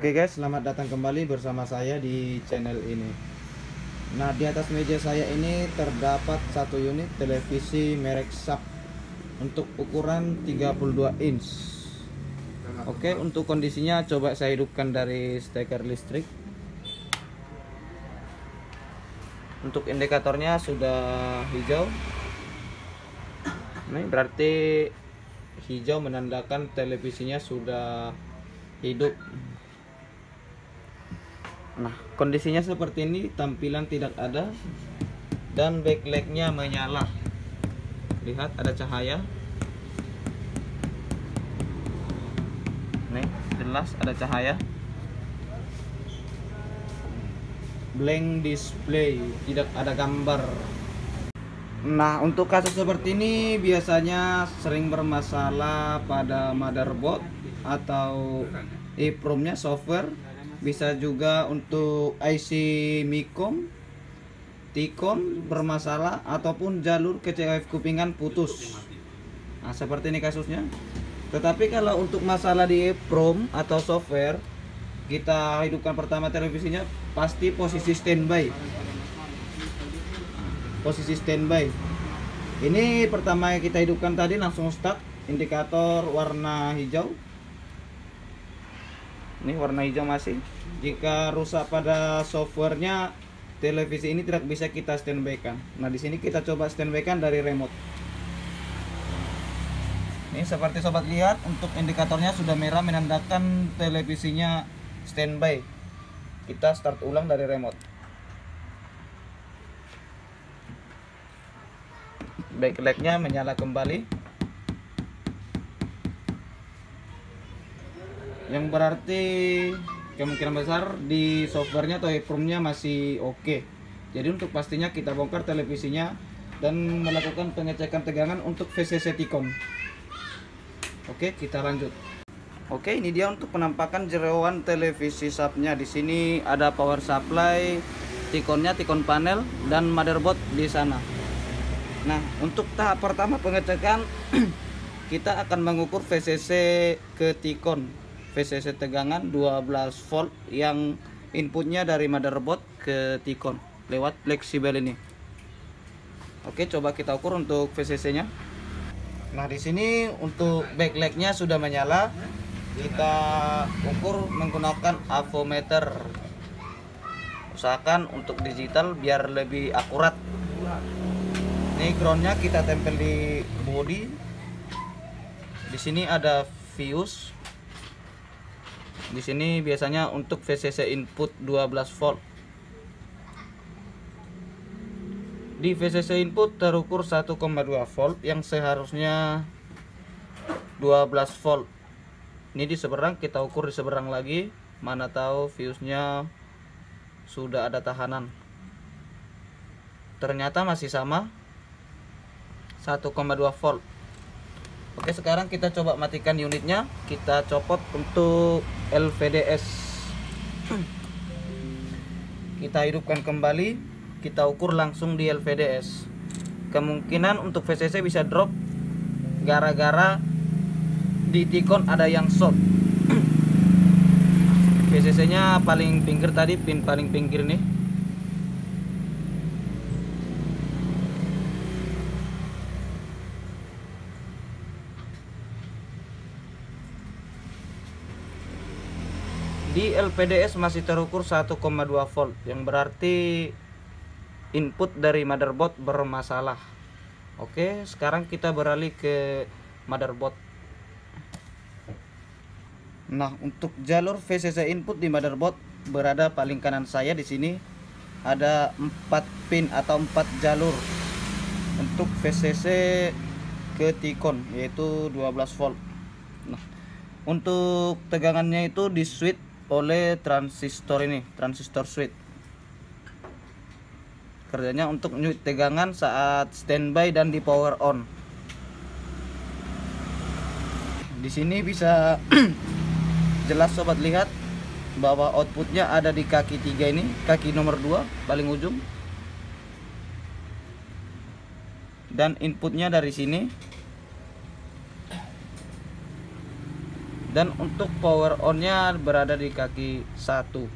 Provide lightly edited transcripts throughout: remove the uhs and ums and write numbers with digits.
Oke guys, selamat datang kembali bersama saya di channel ini. Nah, di atas meja saya ini terdapat satu unit televisi merek Sharp untuk ukuran 32 inch. Oke, untuk kondisinya coba saya hidupkan dari steker listrik. Untuk indikatornya sudah hijau. Ini berarti hijau menandakan televisinya sudah hidup. Nah, kondisinya seperti ini, tampilan tidak ada dan backlightnya menyala. Lihat, ada cahaya. Nih, jelas ada cahaya. Blank display, tidak ada gambar. Nah, untuk kasus seperti ini biasanya sering bermasalah pada motherboard atau EEPROM-nya, software. Bisa juga untuk IC MICOM, T-CON bermasalah, ataupun jalur KCF kupingan putus. Nah, seperti ini kasusnya. Tetapi kalau untuk masalah di EEPROM atau software, kita hidupkan pertama televisinya, pasti posisi standby. Posisi standby. Ini pertama yang kita hidupkan tadi langsung start, indikator warna hijau. Ini warna hijau masih. Jika rusak pada softwarenya, televisi ini tidak bisa kita standby-kan. Nah, di sini kita coba standby-kan dari remote. Ini seperti sobat lihat, untuk indikatornya sudah merah menandakan televisinya standby. Kita start ulang dari remote. Backlightnya menyala kembali. Yang berarti kemungkinan besar di softwarenya atau EEPROM-nya masih oke. Jadi untuk pastinya kita bongkar televisinya dan melakukan pengecekan tegangan untuk VCC T-CON. Oke, kita lanjut. Oke, ini dia untuk penampakan jeroan televisi Sharp-nya. Di sini ada power supply, T-CON-nya, T-CON panel, dan motherboard di sana. Nah, untuk tahap pertama pengecekan kita akan mengukur VCC ke T-CON. VCC tegangan 12 volt yang inputnya dari motherboard ke T-CON lewat fleksibel ini. Oke, coba kita ukur untuk VCC-nya. Nah, di sini untuk backlightnya sudah menyala. Kita ukur menggunakan avometer. Usahakan untuk digital biar lebih akurat. Ini groundnya kita tempel di body. Di sini ada fuse. Di sini biasanya untuk VCC input 12 volt. Di VCC input terukur 1,2 volt yang seharusnya 12 volt. Ini di seberang, kita ukur di seberang lagi. Mana tahu fuse-nya sudah ada tahanan. Ternyata masih sama, 1,2 volt. Oke, sekarang kita coba matikan unitnya. Kita copot untuk LVDS. Kita hidupkan kembali. Kita ukur langsung di LVDS. Kemungkinan untuk VCC bisa drop gara-gara di T-CON ada yang short. VCC nya paling pinggir tadi, pin paling pinggir nih. Di LVDS masih terukur 1,2 volt, yang berarti input dari motherboard bermasalah. Oke, sekarang kita beralih ke motherboard. Nah, untuk jalur VCC input di motherboard berada paling kanan saya. Di sini ada 4 pin atau 4 jalur untuk VCC ke T-CON, yaitu 12 volt. Nah, untuk tegangannya itu di switch oleh transistor ini, transistor switch. Kerjanya untuk nyut tegangan saat standby dan di power on. Di sini bisa jelas sobat lihat bahwa outputnya ada di kaki 3 ini, kaki nomor 2 paling ujung. Dan inputnya dari sini. Dan untuk power on-nya berada di kaki 1.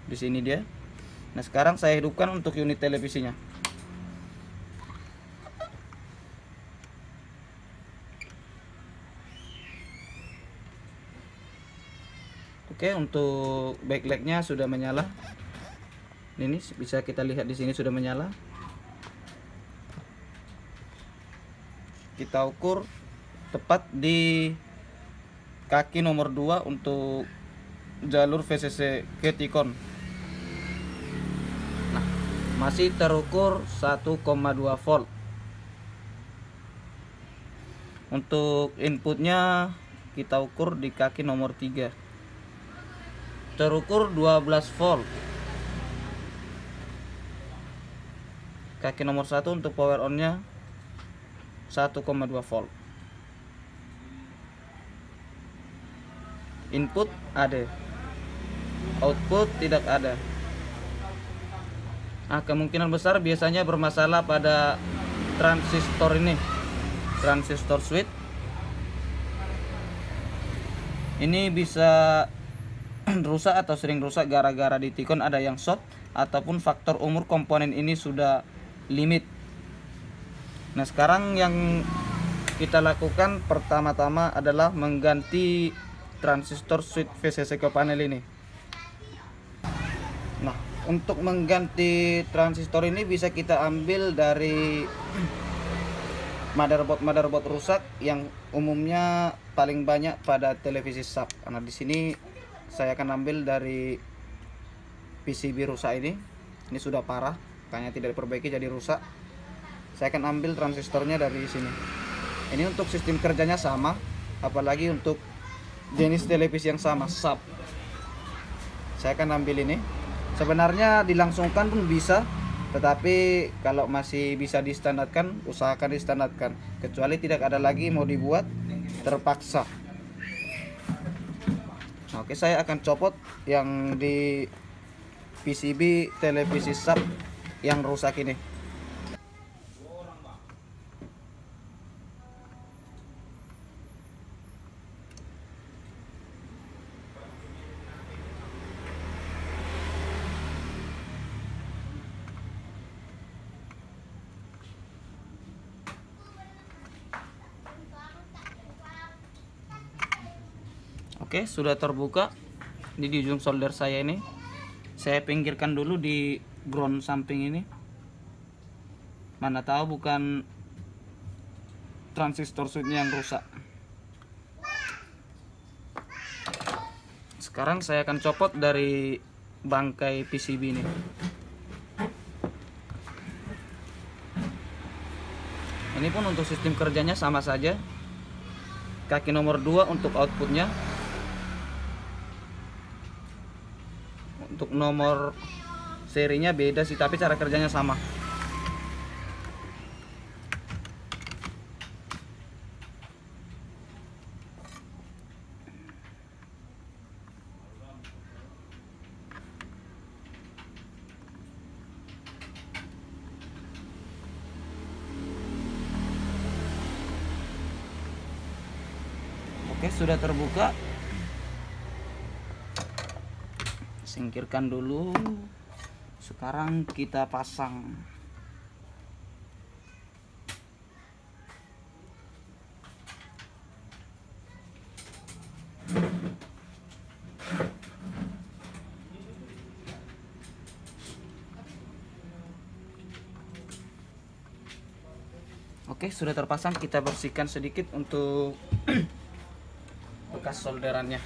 Di sini dia. Nah, sekarang saya hidupkan untuk unit televisinya. Oke, untuk backlightnya sudah menyala. Ini bisa kita lihat di sini sudah menyala. Kita ukur tepat di kaki nomor 2 untuk jalur VCC ke Tikon. Nah, masih terukur 1,2 volt. Untuk inputnya kita ukur di kaki nomor 3, terukur 12 volt. Kaki nomor 1 untuk power on nya 1,2 volt. Input ada, output tidak ada. Nah, kemungkinan besar biasanya bermasalah pada transistor ini, transistor switch. Ini bisa rusak atau sering rusak gara-gara di Tikon ada yang short ataupun faktor umur komponen ini sudah limit. Nah, sekarang yang kita lakukan pertama-tama adalah mengganti transistor switch VCC ke panel ini. Nah, untuk mengganti transistor ini bisa kita ambil dari motherboard rusak yang umumnya paling banyak pada televisi sub. Karena di sini saya akan ambil dari PCB rusak ini. Ini sudah parah, makanya tidak diperbaiki jadi rusak. Saya akan ambil transistornya dari sini. Ini untuk sistem kerjanya sama, apalagi untuk jenis televisi yang sama, sub. Saya akan ambil ini. Sebenarnya dilangsungkan pun bisa, tetapi kalau masih bisa distandarkan, usahakan distandarkan. Kecuali tidak ada lagi mau dibuat, terpaksa. Oke, saya akan copot yang di PCB televisi sub yang rusak ini. Oke, sudah terbuka. Ini di ujung solder saya ini. Saya pinggirkan dulu di ground samping ini. Mana tahu bukan transistor switchnya yang rusak. Sekarang saya akan copot dari bangkai PCB ini. Ini pun untuk sistem kerjanya sama saja. Kaki nomor 2 untuk outputnya. Untuk nomor serinya beda sih, tapi cara kerjanya sama. Oke, sudah terbuka. Singkirkan dulu. Sekarang kita pasang. Oke, sudah terpasang. Kita bersihkan sedikit untuk bekas solderannya.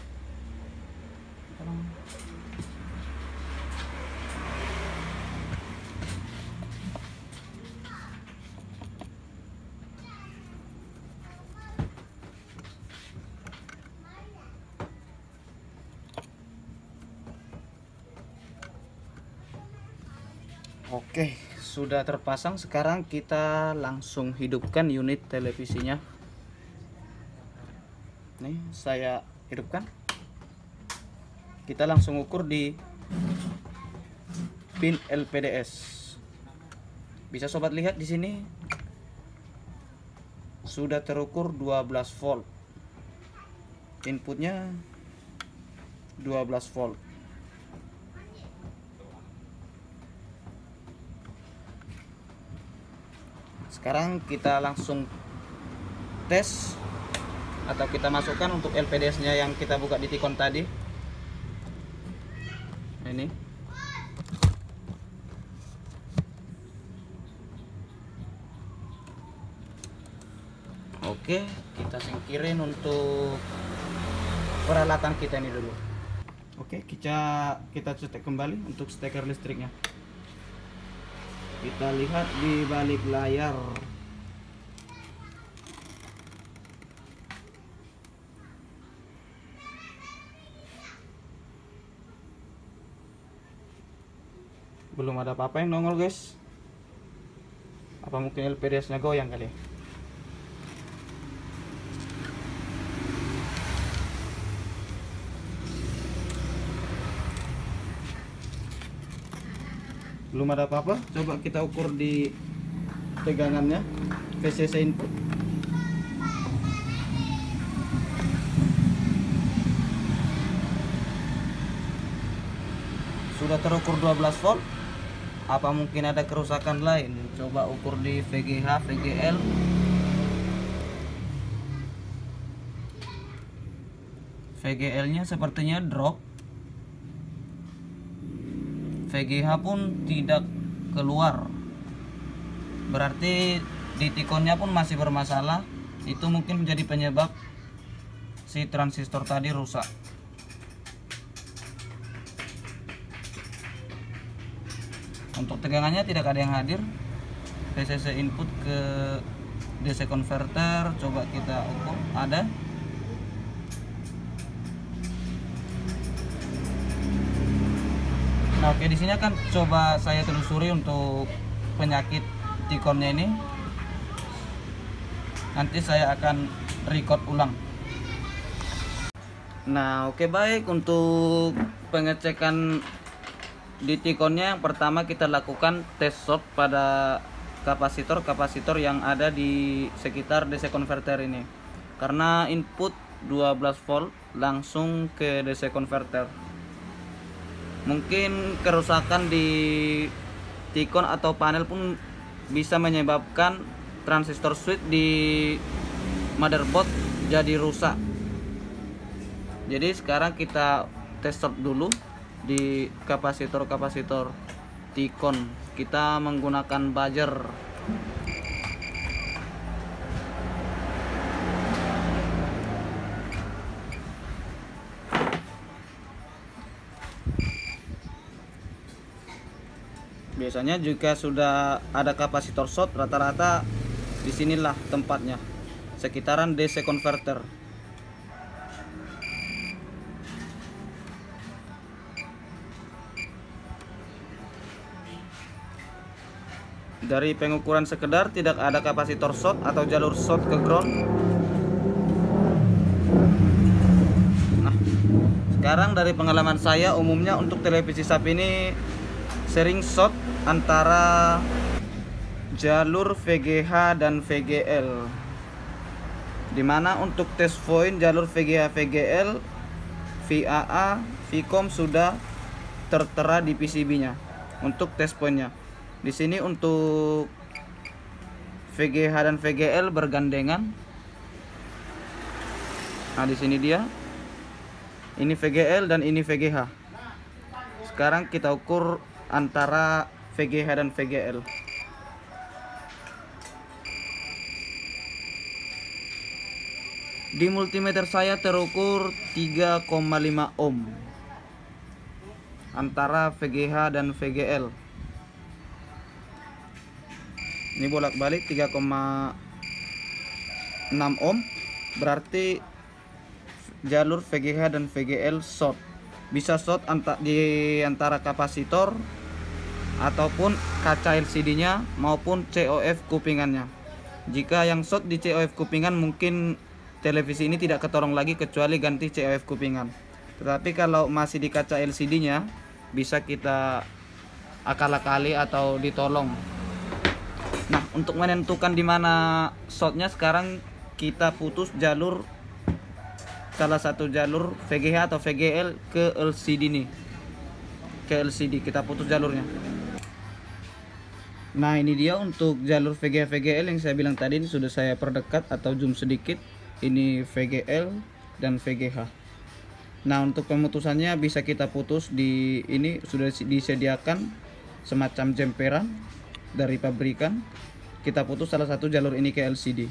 Oke, sudah terpasang. Sekarang kita langsung hidupkan unit televisinya. Nih, saya hidupkan. Kita langsung ukur di pin LPDS. Bisa sobat lihat di sini sudah terukur 12 volt. inputnya 12 volt. Sekarang kita langsung tes atau kita masukkan untuk LPDS nya yang kita buka di T-Con tadi. Ini oke, kita singkirin untuk peralatan kita ini dulu. Oke, kita cetek kembali untuk steker listriknya. Kita lihat di balik layar. Belum ada apa-apa yang nongol, guys. Apa mungkin LPDS-nya goyang kali ya? Belum ada apa-apa. Coba kita ukur di tegangannya VCC input. Sudah terukur 12 volt. Apa mungkin ada kerusakan lain? Coba ukur di VGH, VGL. VGL-nya sepertinya drop. VGH pun tidak keluar, berarti di T-Con-nya pun masih bermasalah. Itu mungkin menjadi penyebab si transistor tadi rusak. Untuk tegangannya tidak ada yang hadir. VCC input ke DC converter, coba kita ukur, ada. Nah, oke, di sini akan coba saya telusuri untuk penyakit T-Con-nya ini. Nanti saya akan record ulang. Nah, oke, baik, untuk pengecekan di T-Con-nya yang pertama kita lakukan tes short pada kapasitor yang ada di sekitar DC converter ini. Karena input 12 volt langsung ke DC converter. Mungkin kerusakan di T-Con atau panel pun bisa menyebabkan transistor switch di motherboard jadi rusak. Jadi sekarang kita tes short dulu di kapasitor T-Con. Kita menggunakan buzzer. Biasanya jika sudah ada kapasitor short, rata-rata disinilah tempatnya, sekitaran DC converter. Dari pengukuran sekedar tidak ada kapasitor short atau jalur short ke ground. Nah, sekarang dari pengalaman saya, umumnya untuk televisi SAP ini sering short antara jalur VGH dan VGL, dimana untuk test point jalur VGH VGL, VAA, VCOM sudah tertera di PCB-nya untuk test point-nya. Di sini untuk VGH dan VGL bergandengan. Nah, di sini dia. Ini VGL dan ini VGH. Sekarang kita ukur antara VGH dan VGL. Di multimeter saya terukur 3,5 ohm antara VGH dan VGL. Ini bolak-balik 3,6 ohm, berarti jalur VGH dan VGL short. Bisa short di antara kapasitor ataupun kaca LCD-nya maupun COF kupingannya. Jika yang short di COF kupingan, mungkin televisi ini tidak ketolong lagi kecuali ganti COF kupingan. Tetapi kalau masih di kaca LCD-nya, bisa kita akal-akali atau ditolong. Nah, untuk menentukan di mana shortnya, sekarang kita putus jalur salah satu jalur VGH atau VGL ke LCD nih, ke LCD kita putus jalurnya. Nah ini dia untuk jalur VGH VGL yang saya bilang tadi, ini sudah saya perdekat atau zoom sedikit. Ini VGL dan VGH. Nah untuk pemutusannya bisa kita putus di ini, sudah disediakan semacam jemperan dari pabrikan. Kita putus salah satu jalur ini ke LCD.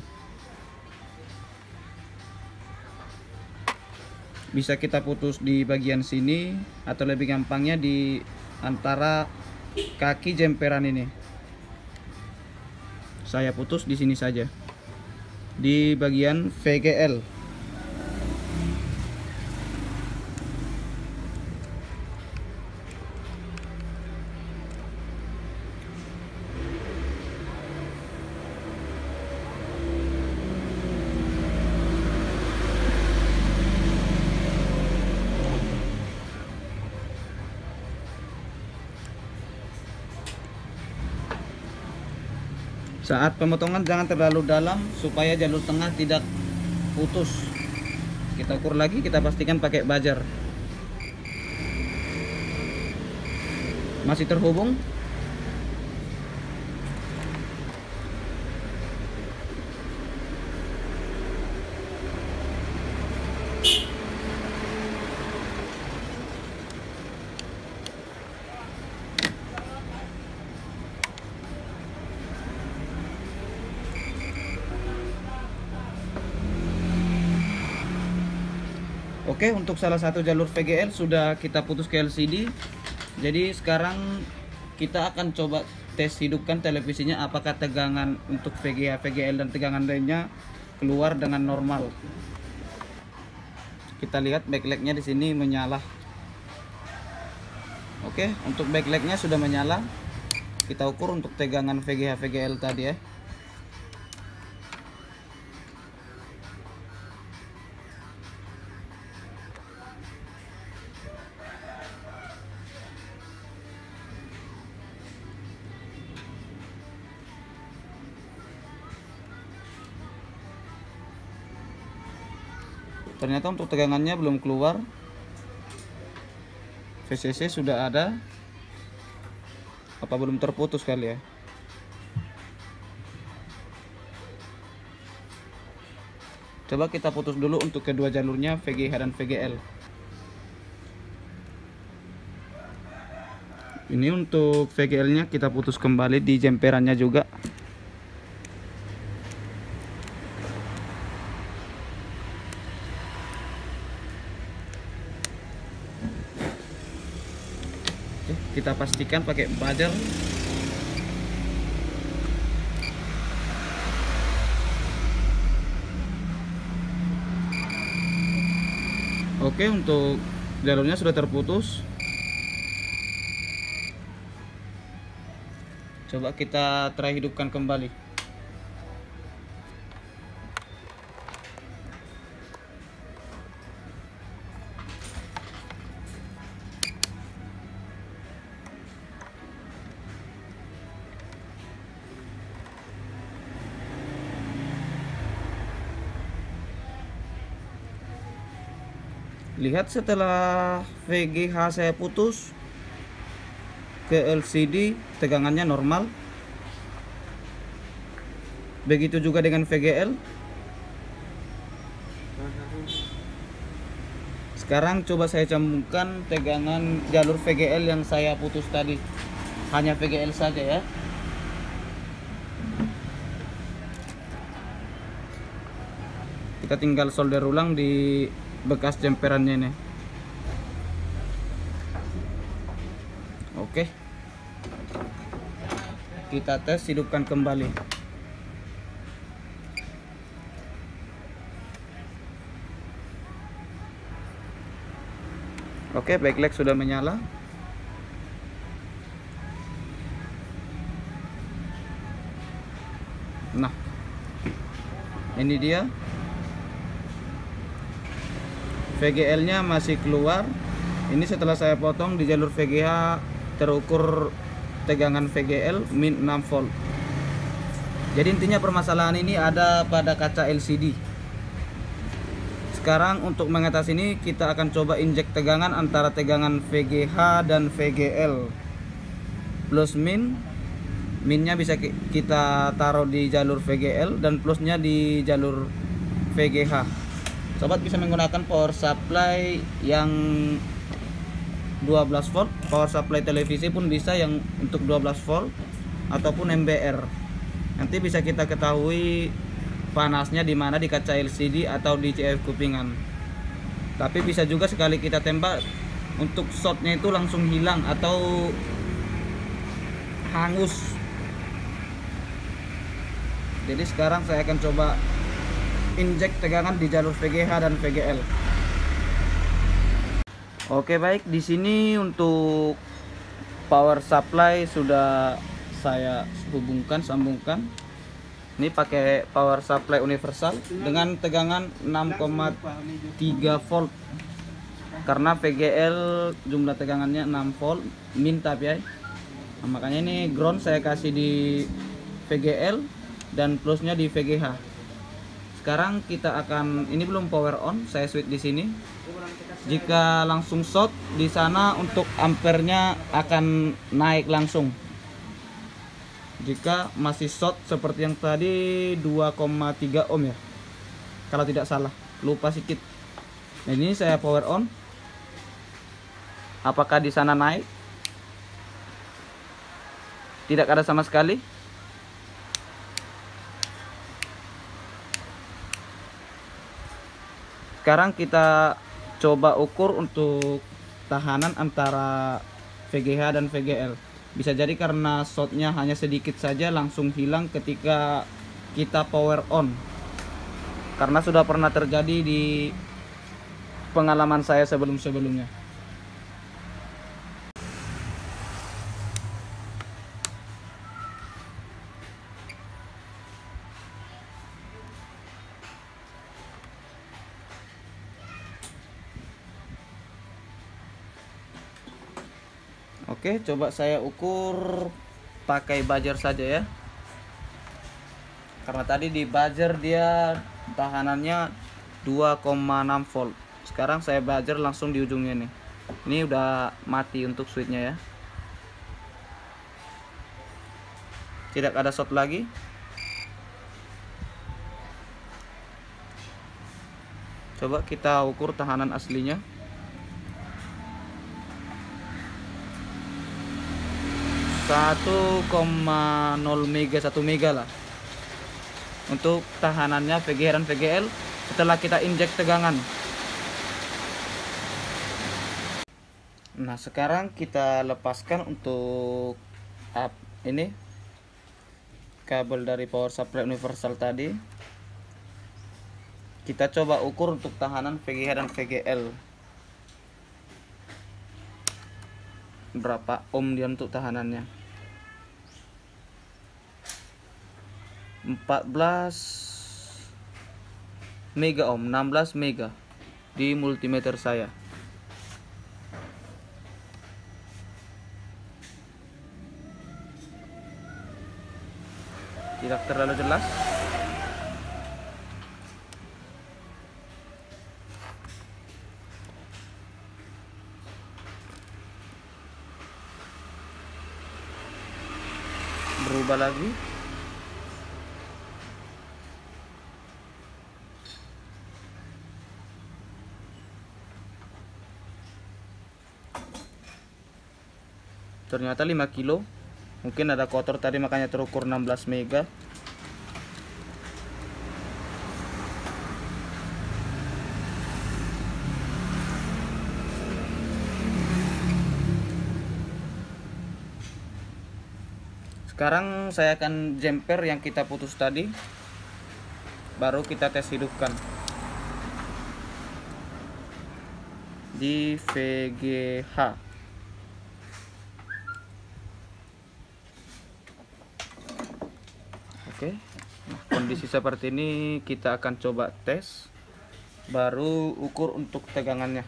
Bisa kita putus di bagian sini atau lebih gampangnya di antara kaki jemperan ini. Saya putus di sini saja, di bagian VGL. Saat pemotongan jangan terlalu dalam supaya jalur tengah tidak putus. Kita ukur lagi, kita pastikan pakai bajar. Masih terhubung? Oke, untuk salah satu jalur VGL sudah kita putus ke LCD. Jadi sekarang kita akan coba tes hidupkan televisinya, apakah tegangan untuk VGH, VGL dan tegangan lainnya keluar dengan normal. Kita lihat backlightnya di sini menyala. Oke, untuk backlightnya sudah menyala. Kita ukur untuk tegangan VGH, VGL tadi ya. Ternyata untuk tegangannya belum keluar. VCC sudah ada. Apa belum terputus kali ya? Coba kita putus dulu untuk kedua jalurnya VGH dan VGL. Ini untuk VGL-nya kita putus kembali di jemperannya juga. Kita pastikan pakai bajar. Oke, untuk jalurnya sudah terputus. Coba kita try hidupkan kembali. Lihat, setelah VGH saya putus ke LCD tegangannya normal. Begitu juga dengan VGL. Sekarang coba saya sambungkan tegangan jalur VGL yang saya putus tadi. Hanya VGL saja ya. Kita tinggal solder ulang di bekas jemperannya nih. Oke, kita tes hidupkan kembali. Oke, backlight sudah menyala. Nah, ini dia. VGL-nya masih keluar. Ini setelah saya potong di jalur VGH terukur tegangan VGL min 6 volt. Jadi intinya permasalahan ini ada pada kaca LCD. sekarang untuk mengatasi ini kita akan coba injek tegangan antara tegangan VGH dan VGL. Plus minnya bisa kita taruh di jalur VGL dan plusnya di jalur VGH. Sobat bisa menggunakan power supply yang 12 volt, power supply televisi pun bisa yang untuk 12 volt ataupun MBR. Nanti bisa kita ketahui panasnya di mana, di kaca LCD atau di CF kupingan. Tapi bisa juga sekali kita tembak untuk shotnya itu langsung hilang atau hangus. Jadi sekarang saya akan coba injek tegangan di jalur VGH dan VGL. Oke, baik, di sini untuk power supply sudah saya sambungkan. Ini pakai power supply universal dengan tegangan 6,3 volt. Karena VGL jumlah tegangannya 6 volt min tapi ya. Nah, makanya ini ground saya kasih di VGL dan plusnya di VGH. Sekarang kita akan, ini belum power on, saya switch di sini. Jika langsung short di sana untuk ampernya akan naik langsung. Jika masih short seperti yang tadi 2,3 ohm ya, kalau tidak salah, lupa sedikit. Nah, ini saya power on. Apakah di sana naik? Tidak ada sama sekali. Sekarang kita coba ukur untuk tahanan antara VGH dan VGL. Bisa jadi karena shotnya hanya sedikit saja langsung hilang ketika kita power on. Karena sudah pernah terjadi di pengalaman saya sebelum-sebelumnya. Oke, coba saya ukur pakai buzzer saja ya. Karena tadi di buzzer dia tahanannya 2,6 volt. Sekarang saya buzzer langsung di ujungnya nih. Ini udah mati untuk switchnya ya. Tidak ada short lagi. Coba kita ukur tahanan aslinya. 1,0 mega, 1 mega lah untuk tahanannya VGH dan VGL setelah kita injek tegangan. Nah, sekarang kita lepaskan untuk ini kabel dari power supply universal tadi. Kita coba ukur untuk tahanan VGH dan VGL. Berapa ohm dia untuk tahanannya? 14 mega ohm, 16 mega di multimeter saya. Tidak terlalu jelas. Berubah lagi. Ternyata 5 kilo. Mungkin ada kotor tadi makanya terukur 16 mega. Sekarang saya akan jumper yang kita putus tadi. Baru kita tes hidupkan di VGH. Oke, nah, kondisi seperti ini kita akan coba tes, baru ukur untuk tegangannya.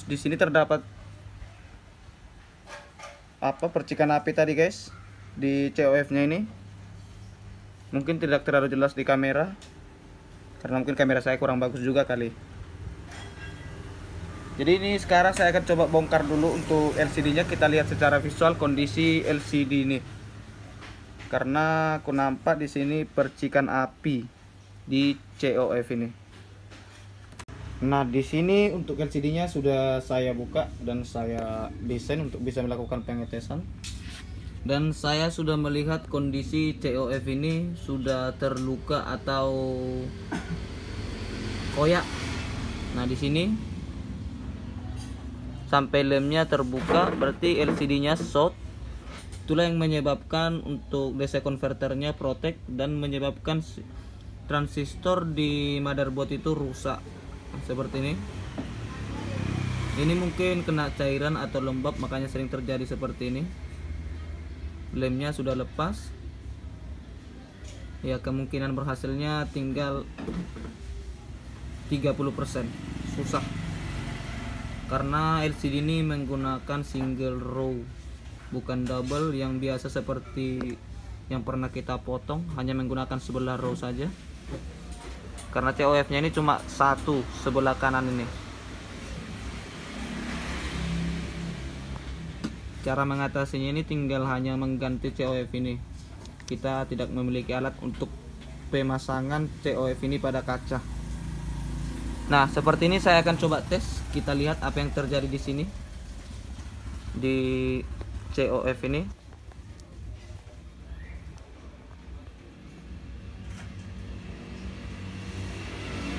Di sini terdapat percikan api tadi guys di COF nya ini. Mungkin tidak terlalu jelas di kamera karena mungkin kamera saya kurang bagus juga kali. Jadi ini sekarang saya akan coba bongkar dulu untuk LCD nya, kita lihat secara visual kondisi LCD ini. Karena aku nampak di sini percikan api di COF ini. Nah, di sini untuk LCD-nya sudah saya buka dan saya desain untuk bisa melakukan pengetesan. Dan saya sudah melihat kondisi COF ini sudah terluka atau koyak. Nah, di sini sampai lemnya terbuka, berarti LCD-nya short. Itulah yang menyebabkan untuk DC converternya protek dan menyebabkan transistor di motherboard itu rusak. Seperti ini mungkin kena cairan atau lembab, makanya sering terjadi seperti ini. Lemnya sudah lepas ya, kemungkinan berhasilnya tinggal 30%. Susah karena LCD ini menggunakan single row bukan double yang biasa seperti yang pernah kita potong, hanya menggunakan sebelah row saja. Karena COF nya ini cuma satu sebelah kanan ini. Cara mengatasinya ini tinggal hanya mengganti COF ini. Kita tidak memiliki alat untuk pemasangan COF ini pada kaca. Nah, seperti ini saya akan coba tes. Kita lihat apa yang terjadi di sini di COF ini.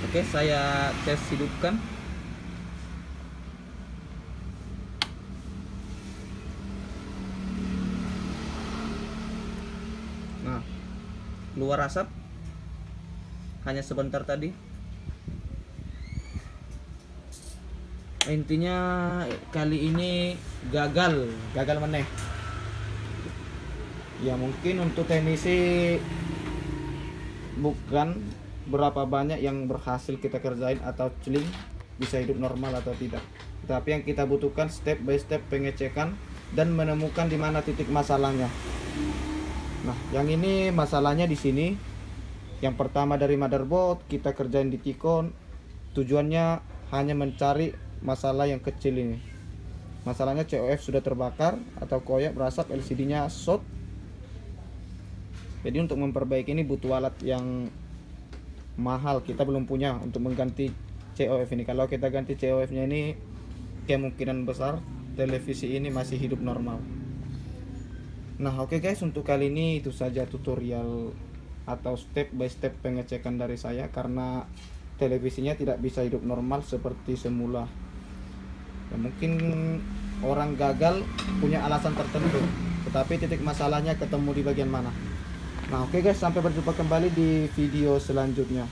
Oke, saya tes hidupkan. Nah, keluar asap hanya sebentar tadi. Intinya kali ini gagal meneh. Ya mungkin untuk teknisi bukan berapa banyak yang berhasil kita kerjain atau celing bisa hidup normal atau tidak. Tapi yang kita butuhkan step by step pengecekan dan menemukan di mana titik masalahnya. Nah, yang ini masalahnya di sini. Yang pertama dari motherboard kita kerjain di T-Con. Tujuannya hanya mencari masalah yang kecil ini. Masalahnya COF sudah terbakar atau koyak, berasap, LCD-nya short. Jadi untuk memperbaiki ini butuh alat yang mahal, kita belum punya untuk mengganti COF ini. Kalau kita ganti COF nya ini kemungkinan besar televisi ini masih hidup normal. Nah, oke guys, untuk kali ini itu saja tutorial atau step by step pengecekan dari saya, karena televisinya tidak bisa hidup normal seperti semula. Ya, mungkin orang gagal punya alasan tertentu, tetapi titik masalahnya ketemu di bagian mana. Nah, oke guys, sampai berjumpa kembali di video selanjutnya.